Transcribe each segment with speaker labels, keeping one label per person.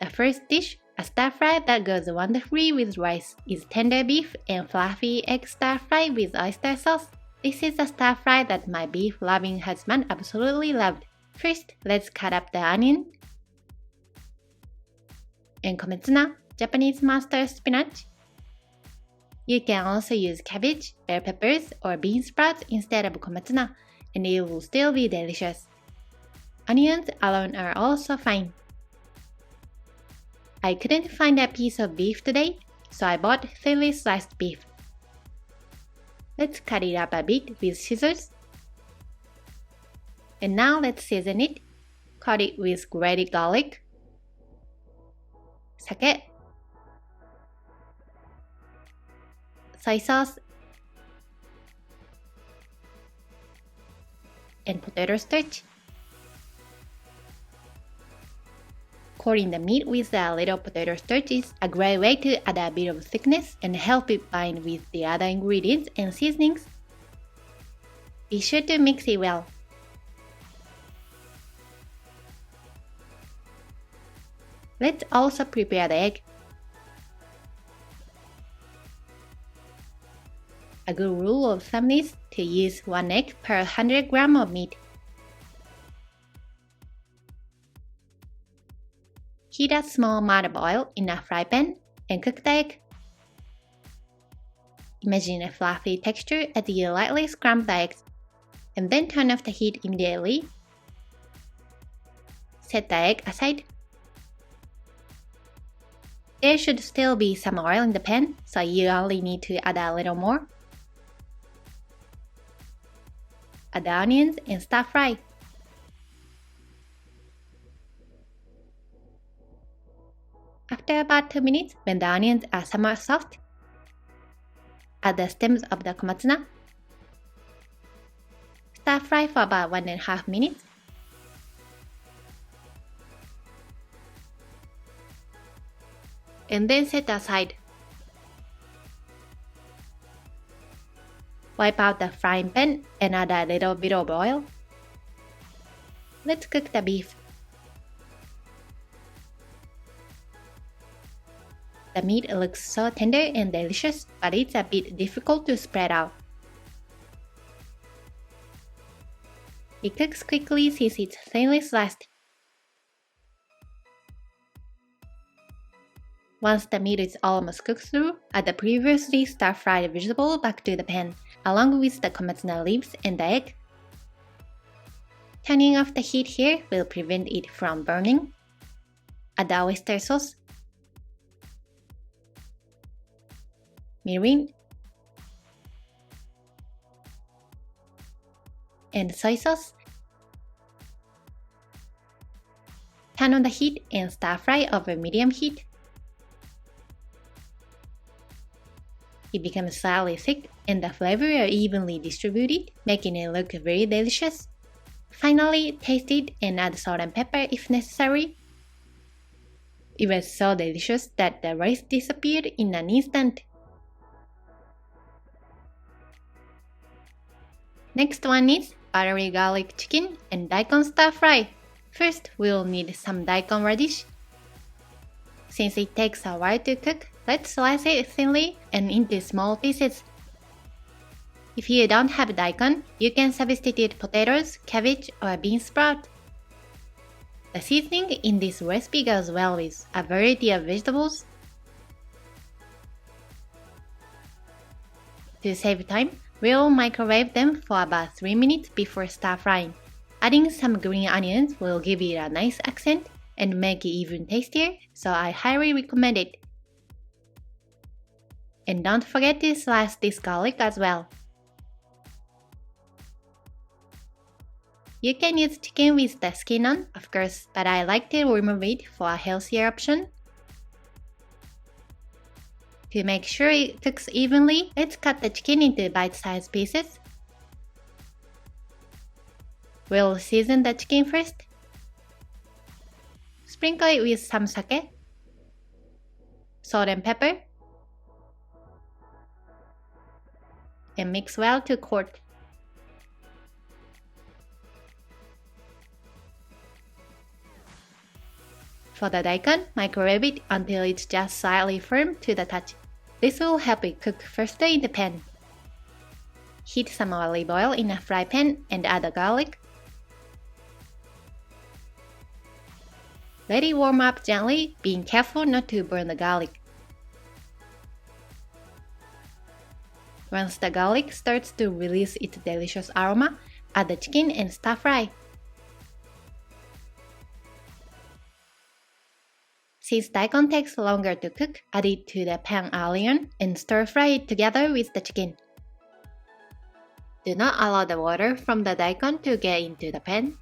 Speaker 1: The first dish, a stir fry that goes wonderfully with rice, is tender beef and fluffy egg stir fry with oyster sauce. This is a stir fry that my beef-loving husband absolutely loved. First, let's cut up the onion and Komatsuna, Japanese master spinach. You can also use cabbage, bell peppers, or bean sprouts instead of Komatsuna, and it will still be delicious. Onions alone are also fine. I couldn't find a piece of beef today, so I bought thinly sliced beef. Let's cut it up a bit with scissors. And now let's season it. Coat it with grated garlic, sake, soy sauce, and potato starch. Coating the meat with a little potato starch is a great way to add a bit of thickness and help it bind with the other ingredients and seasonings. Be sure to mix it well. Let's also prepare the egg. A good rule of thumb is to use 1 egg per 100 grams of meat. Heat a small amount of oil in a fry pan and cook the egg. Imagine a fluffy texture as you lightly scramble the eggs, and then turn off the heat immediately. Set the egg aside. There should still be some oil in the pan, so you only need to add a little more. Add the onions and stir fry. After about 2 minutes, when the onions are somewhat soft, add the stems of the Komatsuna. Stir fry for about 1.5 minutes. And then set aside. Wipe out the frying pan and add a little bit of oil. Let's cook the beef. The meat looks so tender and delicious, but it's a bit difficult to spread out. It cooks quickly since it's thinly sliced. Once the meat is almost cooked through, add the previously stir-fried vegetable back to the pan, along with the Komatsuna leaves and the egg. Turning off the heat here will prevent it from burning. Add the oyster sauce, Mirin, and soy sauce. Turn on the heat and stir fry over medium heat. It becomes slightly thick and the flavor are evenly distributed, making it look very delicious. Finally, taste it and add salt and pepper if necessary. It was so delicious that the rice disappeared in an instant. Next one is buttery garlic chicken and daikon stir fry. First, we'll need some daikon radish. Since it takes a while to cook, let's slice it thinly and into small pieces. If you don't have daikon, you can substitute potatoes, cabbage, or bean sprout. The seasoning in this recipe goes well with a variety of vegetables. To save time, we'll microwave them for about 3 minutes before stir frying. Adding some green onions will give it a nice accent and make it even tastier, so I highly recommend it. And don't forget to slice this garlic as well. You can use chicken with the skin on, of course, but I like to remove it for a healthier option. To make sure it cooks evenly, let's cut the chicken into bite-sized pieces. We'll season the chicken first. Sprinkle it with some sake, salt and pepper, and mix well to coat. For the daikon, microwave it until it's just slightly firm to the touch. This will help it cook faster in the pan. Heat some olive oil in a fry pan and add the garlic. Let it warm up gently, being careful not to burn the garlic. Once the garlic starts to release its delicious aroma, add the chicken and stir fry. Since daikon takes longer to cook, add it to the pan early on and stir fry it together with the chicken. Do not allow the water from the daikon to get into the pan.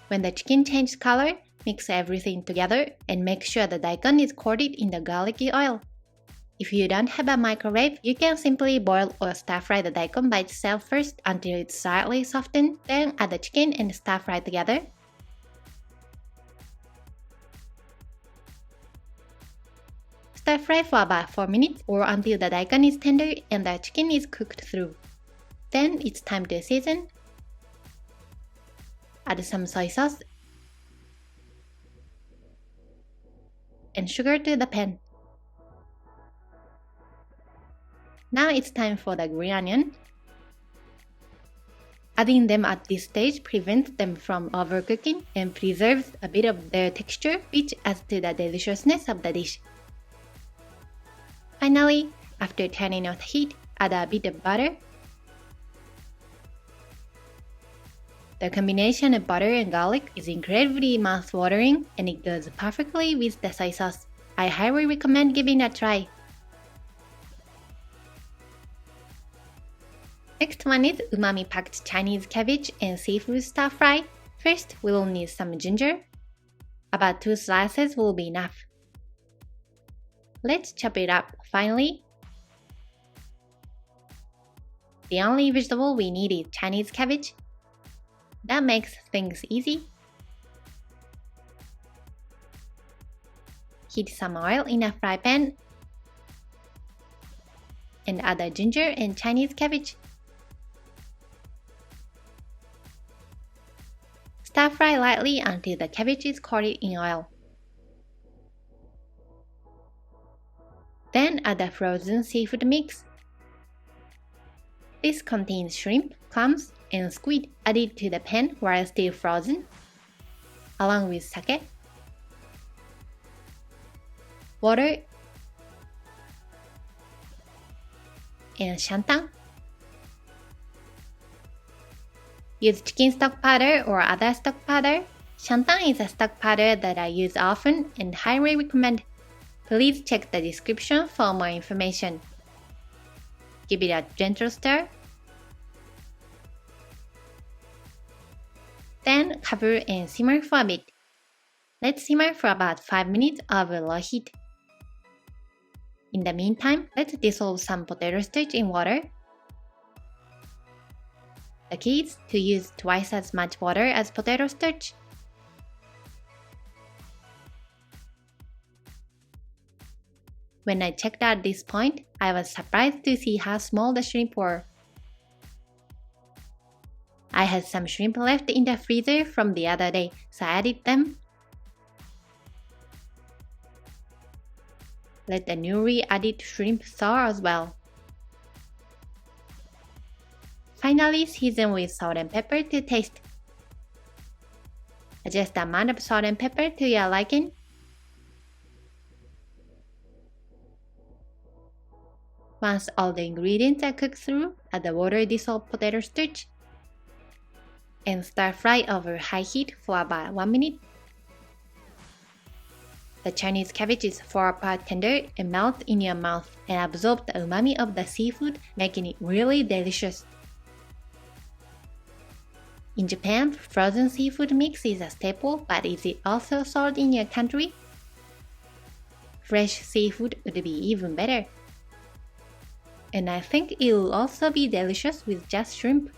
Speaker 1: When the chicken changes color, mix everything together and make sure the daikon is coated in the garlicky oil. If you don't have a microwave, you can simply boil or stir-fry the daikon by itself first until it's slightly softened, then add the chicken and stir-fry together. Stir-fry for about 4 minutes or until the daikon is tender and the chicken is cooked through. Then it's time to season. Add some soy sauce and sugar to the pan. Now it's time for the green onion. Adding them at this stage prevents them from overcooking and preserves a bit of their texture, which adds to the deliciousness of the dish. Finally, after turning off the heat, add a bit of butter. The combination of butter and garlic is incredibly mouth-watering and it goes perfectly with the soy sauce. I highly recommend giving it a try. Next one is umami-packed Chinese cabbage and seafood stir-fry. First, we will need some ginger. About 2 slices will be enough. Let's chop it up finely. The only vegetable we need is Chinese cabbage. That makes things easy. Heat some oil in a fry pan and add the ginger and Chinese cabbage. Stir fry lightly until the cabbage is coated in oil. Then add the frozen seafood mix. This contains shrimp, clams, and squid added to the pan while still frozen, along with sake, water, and shantan. Use chicken stock powder or other stock powder. Shantan is a stock powder that I use often and highly recommend. Please check the description for more information. Give it a gentle stir. Then cover and simmer for a bit. Let's simmer for about 5 minutes over low heat. In the meantime, let's dissolve some potato starch in water. The key is to use twice as much water as potato starch. When I checked at this point, I was surprised to see how small the shrimp were. I had some shrimp left in the freezer from the other day, so I added them. Let the newly added shrimp thaw as well. Finally, season with salt and pepper to taste. Adjust the amount of salt and pepper to your liking. Once all the ingredients are cooked through, add the water-dissolved potato starch and stir fry over high heat for about 1 minute. The Chinese cabbage is fall apart tender and melt in your mouth and absorb the umami of the seafood, making it really delicious. In Japan, frozen seafood mix is a staple, but is it also sold in your country? Fresh seafood would be even better. And I think it will also be delicious with just shrimp.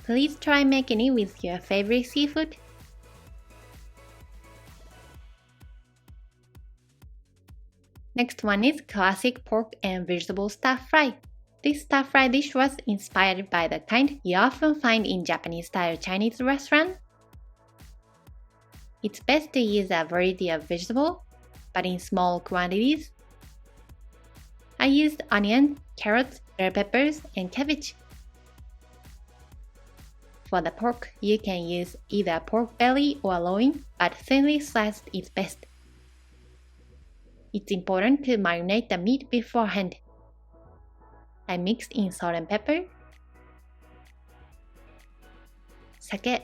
Speaker 1: Please try making it with your favorite seafood. Next one is classic pork and vegetable stir fry. This stir-fry dish was inspired by the kind you often find in Japanese-style Chinese restaurants. It's best to use a variety of vegetables, but in small quantities. I used onion, carrots, bell peppers, and cabbage. For the pork, you can use either pork belly or loin, but thinly sliced is best. It's important to marinate the meat beforehand. I mixed in salt and pepper, sake,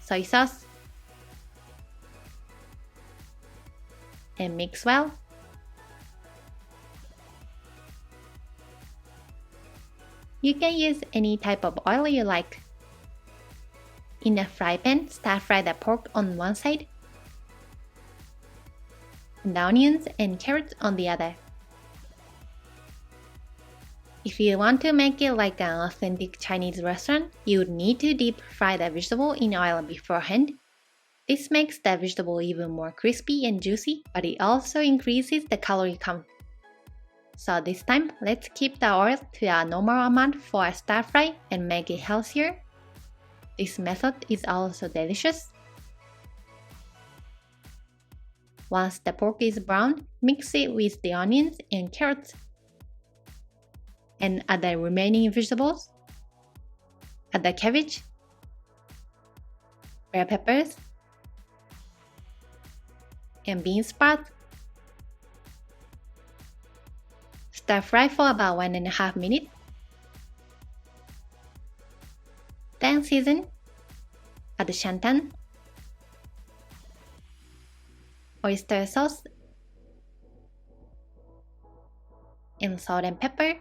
Speaker 1: soy sauce, and mix well. You can use any type of oil you like. In a fry pan, stir-fry the pork on one side, and the onions and carrots on the other. If you want to make it like an authentic Chinese restaurant, you would need to deep fry the vegetable in oil beforehand. This makes the vegetable even more crispy and juicy, but it also increases the calorie count. So this time, let's keep the oil to a normal amount for a stir fry and make it healthier. This method is also delicious. Once the pork is browned, mix it with the onions and carrots. And add the remaining vegetables. Add the cabbage, bell peppers, and bean sprouts. Stir fry for about 1.5 minutes. Then season. Add shantan, oyster sauce, and salt and pepper.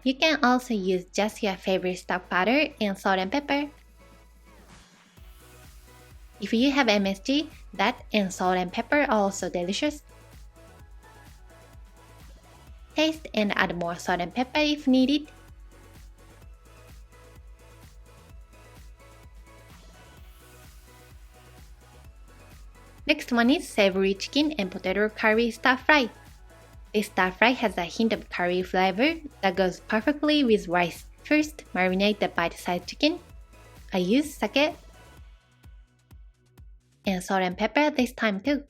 Speaker 1: You can also use just your favorite stock powder and salt and pepper. If you have MSG, that and salt and pepper are also delicious. Taste and add more salt and pepper if needed. Next one is savory chicken and potato curry stir fry. This stir fry has a hint of curry flavor that goes perfectly with rice. First, marinate the bite-sized chicken. I use sake and salt and pepper this time too.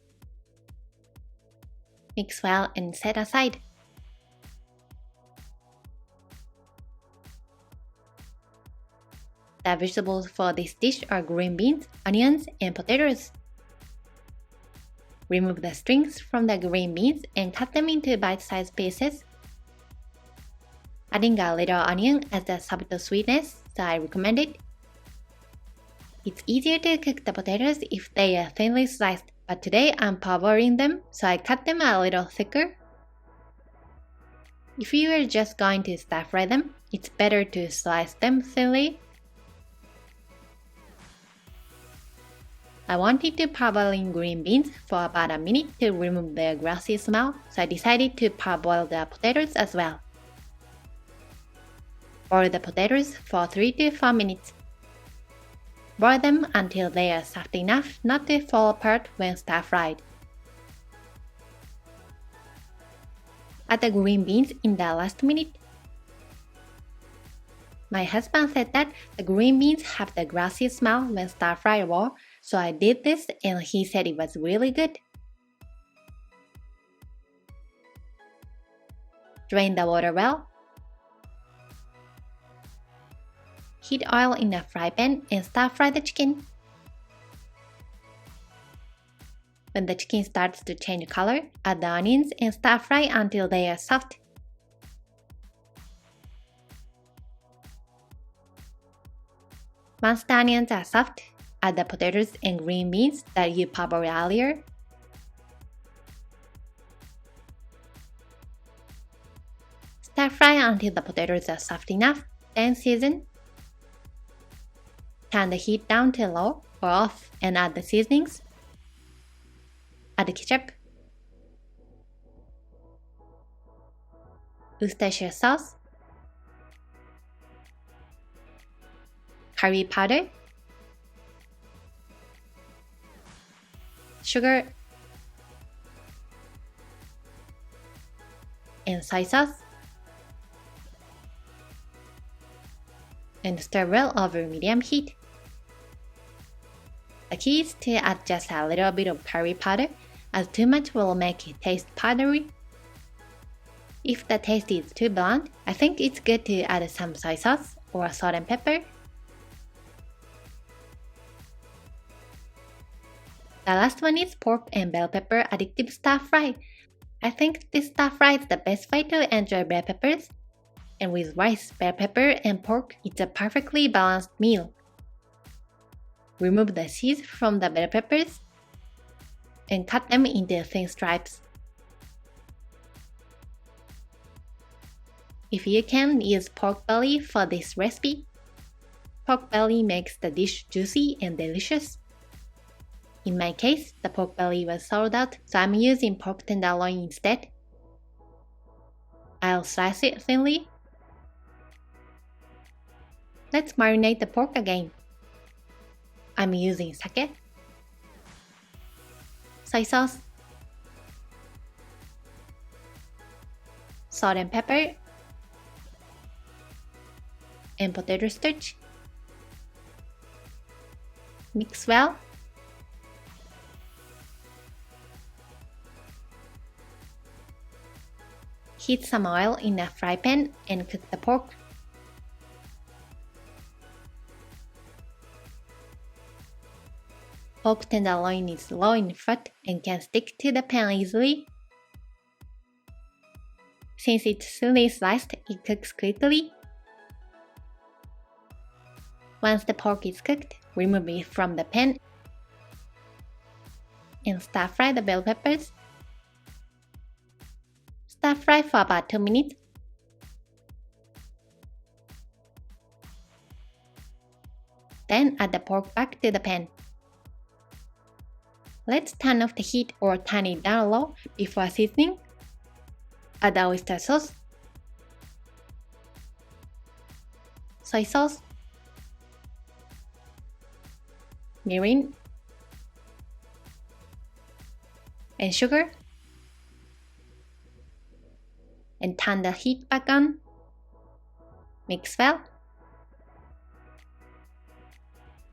Speaker 1: Mix well and set aside. The vegetables for this dish are green beans, onions, and potatoes. Remove the strings from the green beans and cut them into bite-sized pieces. Adding a little onion adds a subtle sweetness, so I recommend it. It's easier to cook the potatoes if they are thinly sliced, but today I'm parboiling them, so I cut them a little thicker. If you are just going to stir fry them, it's better to slice them thinly. I wanted to parboil green beans for about a minute to remove the grassy smell, so I decided to parboil the potatoes as well. Boil the potatoes for 3 to 4 minutes. Boil them until they are soft enough not to fall apart when stir-fried. Add the green beans in the last minute. My husband said that the green beans have the grassy smell when stir-fried raw, so I did this and he said it was really good. Drain the water well. Heat oil in a fry pan and stir-fry the chicken. When the chicken starts to change color, add the onions and stir-fry until they are soft. Once the onions are soft, add the potatoes and green beans that you parboiled earlier. Stir-fry until the potatoes are soft enough, then season. Turn the heat down to low or off and add the seasonings. Add ketchup, Worcestershire sauce, curry powder, sugar, and soy sauce, and stir well over medium heat. The key is to add just a little bit of curry powder, as too much will make it taste powdery. If the taste is too bland, I think it's good to add some soy sauce or salt and pepper. The last one is pork and bell pepper addictive stir fry. I think this stir fry is the best way to enjoy bell peppers. And with rice, bell pepper, and pork, it's a perfectly balanced meal. Remove the seeds from the bell peppers and cut them into thin stripes. If you can, use pork belly for this recipe. Pork belly makes the dish juicy and delicious. In my case, the pork belly was sold out, so I'm using pork tenderloin instead. I'll slice it thinly. Let's marinate the pork again. I'm using sake, soy sauce, salt and pepper, and potato starch. Mix well. Heat some oil in a fry pan and cook the pork. Pork tenderloin is low in fat and can stick to the pan easily. Since it's thinly sliced, it cooks quickly. Once the pork is cooked, remove it from the pan and stir fry the bell peppers. Stir fry for about 2 minutes. Then add the pork back to the pan. Let's turn off the heat or turn it down low before seasoning. Add the oyster sauce, soy sauce, mirin, and sugar, and turn the heat back on. Mix well.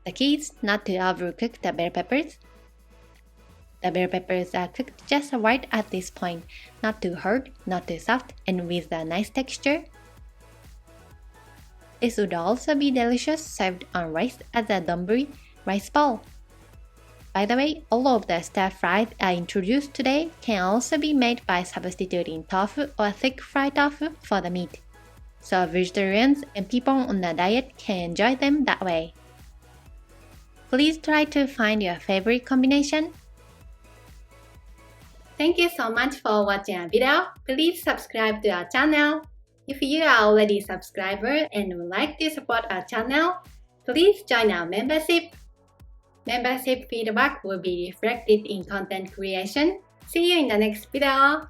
Speaker 1: The key is not to overcook the bell peppers. The bell peppers are cooked just right at this point, not too hard, not too soft, and with a nice texture. This would also be delicious served on rice as a donburi rice bowl. By the way, all of the stir fries I introduced today can also be made by substituting tofu or thick fried tofu for the meat, so vegetarians and people on a diet can enjoy them that way. Please try to find your favorite combination. Thank you so much for watching our video. Please subscribe to our channel. If you are already a subscriber and would like to support our channel, please join our membership. Membership feedback will be reflected in content creation. See you in the next video.